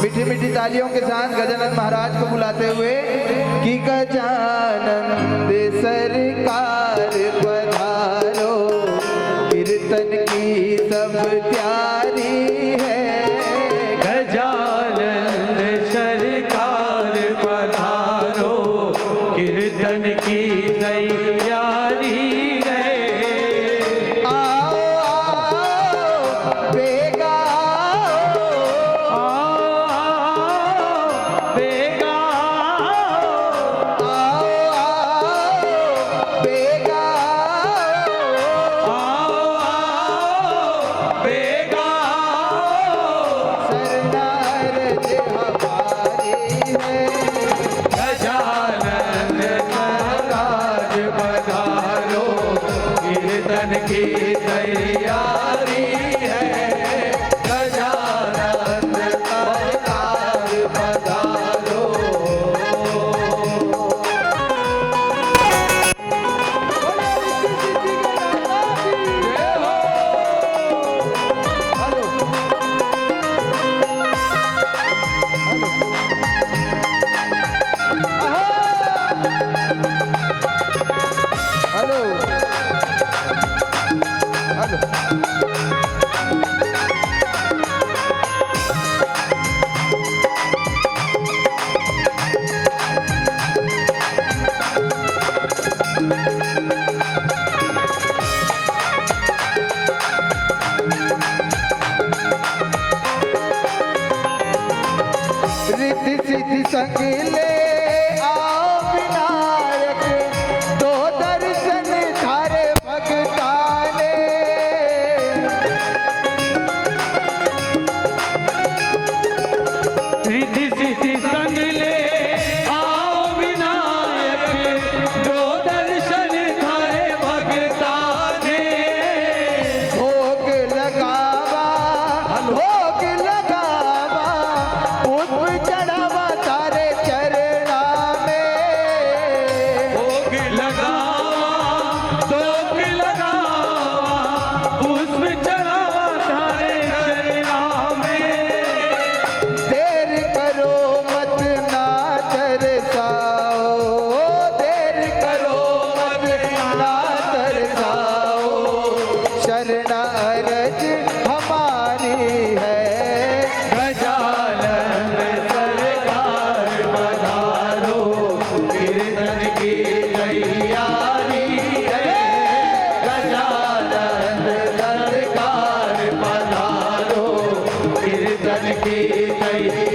मीठी मीठी तालियों के साथ गजानन महाराज को बुलाते हुए कि गजानंद सरकार पधारो, कीर्तन की सब तैयारी है। गजानंद सरकार पधारो, कीर्तन की तैयारी है। आओ आओ बेगा बेगा बेगा बेगा सरदार हमारी है। गजानंद सरकार पधारो, कीर्तन की तैयारी है। गजानंद सरकार पधारो। हेलो हेलो रिद्धि सिद्धि संग ले आओ विनायक, दो दर्शन थारे भगताने। रिद्धि सिद्धि संग ले आओ विनायक, दो दर्शन थारे भगताने। भोग लगावा भोग लगावा, पुष्प चढ़ावा तारे चरणा में। भोग लगावा, भोग लगावा, पुष्प चढ़ावा थारे चरणा में। देर करो मत ना तरसाओ, देर करो मत ना तरसाओ, शरणारज हमारी है। गजानंद सरकार पधारो, कीर्तन की तैयारी है। गजानंद सरकार पधारो, कीर्तन की तैयारी